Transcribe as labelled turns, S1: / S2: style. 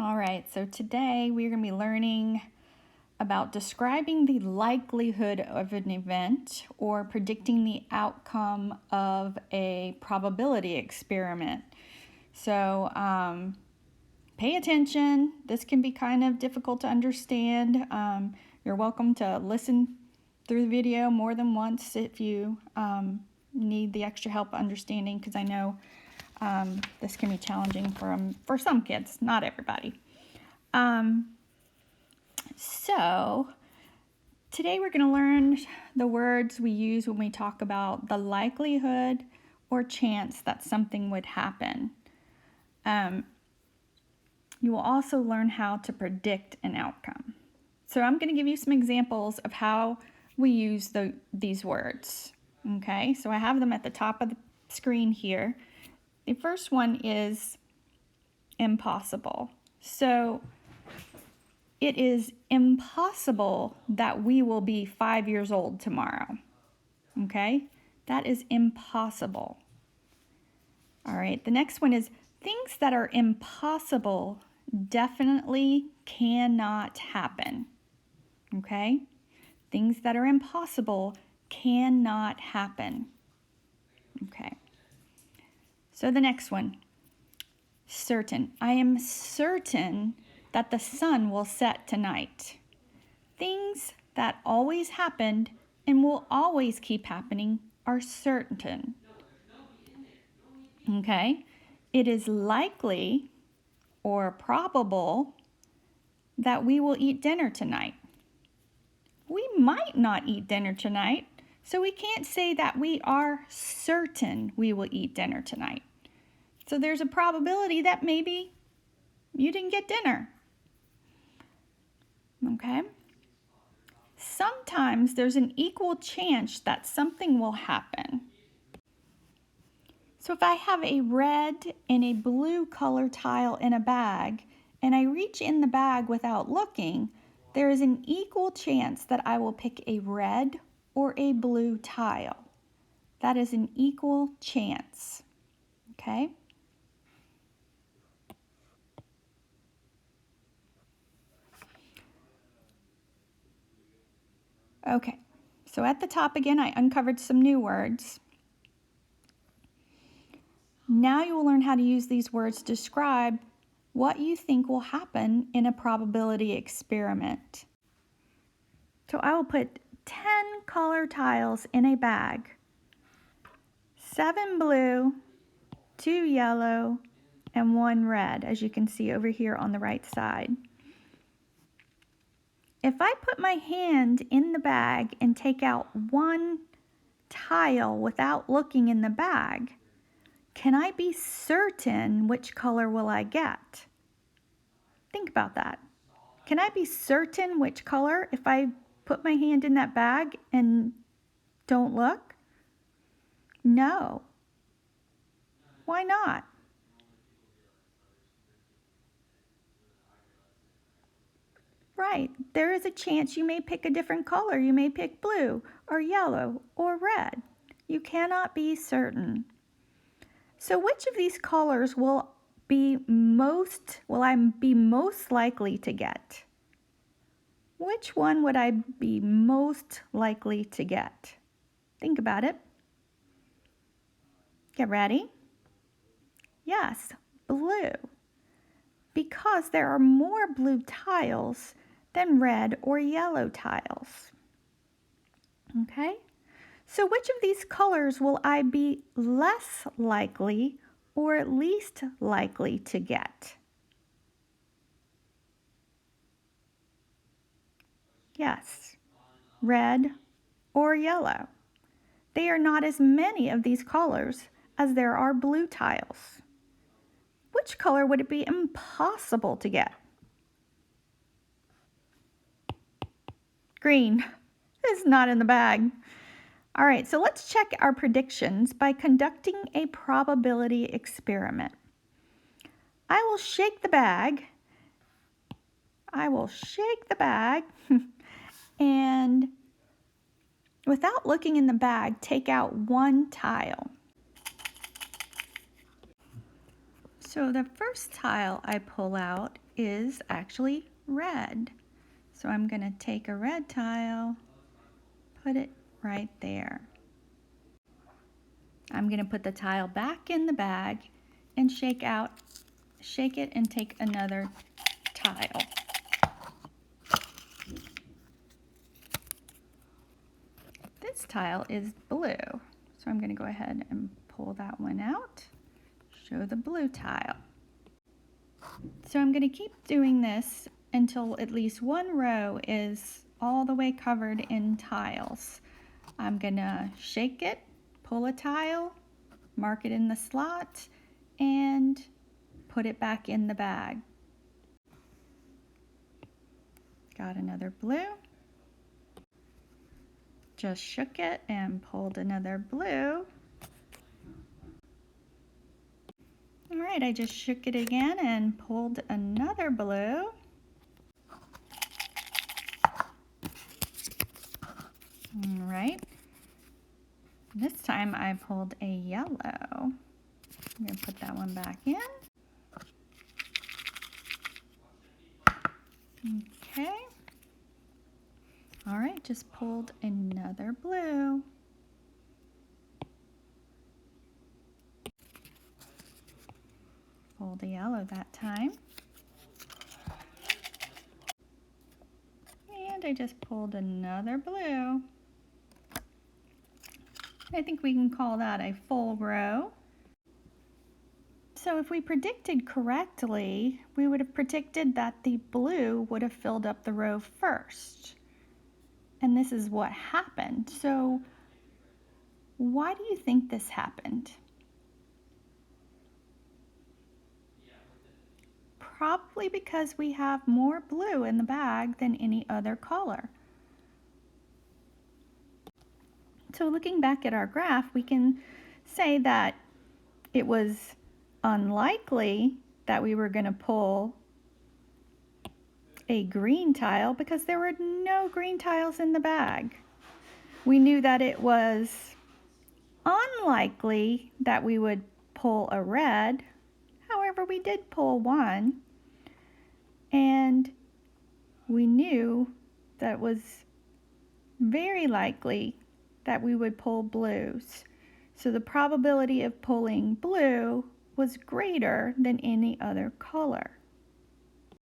S1: All right, so today we're going to be learning about describing the likelihood of an event or predicting the outcome of a probability experiment. So pay attention. This can be kind of difficult to understand. You're welcome to listen through the video more than once if you need the extra help understanding, because I know this can be challenging for some kids, not everybody. So today we're going to learn the words we use when we talk about the likelihood or chance that something would happen. You will also learn how to predict an outcome. So I'm going to give you some examples of how we use these words. Okay, so I have them at the top of the screen here. The first one is impossible. So it is impossible that we will be 5 years old tomorrow. Okay, that is impossible. All right, the next one is things that are impossible definitely cannot happen. Okay, things that are impossible cannot happen. Okay, so the next one, certain. I am certain that the sun will set tonight. Things that always happened and will always keep happening are certain. Okay, it is likely or probable that we will eat dinner tonight. We might not eat dinner tonight, so we can't say that we are certain we will eat dinner tonight. So there's a probability that maybe you didn't get dinner. Okay? Sometimes there's an equal chance that something will happen. So if I have a red and a blue color tile in a bag, and I reach in the bag without looking, there is an equal chance that I will pick a red or a blue tile. That is an equal chance. Okay? Okay, so at the top again, I uncovered some new words. Now you will learn how to use these words to describe what you think will happen in a probability experiment. So I will put 10 color tiles in a bag, 7 blue, 2 yellow, and 1 red, as you can see over here on the right side. If I put my hand in the bag and take out 1 tile without looking in the bag, can I be certain which color will I get? Think about that. Can I be certain which color if I put my hand in that bag and don't look? No. Why not? Right, there is a chance you may pick a different color. You may pick blue or yellow or red. You cannot be certain. So which of these colors will I be most likely to get? Which one would I be most likely to get? Think about it. Get ready. Yes, blue. Because there are more blue tiles than red or yellow tiles. Okay? So which of these colors will I be less likely or least likely to get? Yes, red or yellow. There are not as many of these colors as there are blue tiles. Which color would it be impossible to get? Green is not in the bag. All right, so let's check our predictions by conducting a probability experiment. I will shake the bag. And without looking in the bag, take out 1 tile. So the first tile I pull out is actually red. So I'm going to take a red tile, put it right there. I'm going to put the tile back in the bag and shake it and take another tile. This tile is blue, so I'm going to go ahead and pull that one out, show the blue tile. So I'm going to keep doing this until at least one row is all the way covered in tiles. I'm going to shake it, pull a tile, mark it in the slot, and put it back in the bag. Got another blue. Just shook it and pulled another blue. All right, I just shook it again and pulled another blue. All right. This time I pulled a yellow. I'm going to put that one back in. Okay. All right, just pulled another blue. Pulled a yellow that time. And I just pulled another blue. I think we can call that a full row. So if we predicted correctly, we would have predicted that the blue would have filled up the row first. And this is what happened. So why do you think this happened? Probably because we have more blue in the bag than any other color. So looking back at our graph, we can say that it was unlikely that we were going to pull a green tile because there were no green tiles in the bag. We knew that it was unlikely that we would pull a red. However, we did pull one, and we knew that it was very likely that we would pull blues. So the probability of pulling blue was greater than any other color.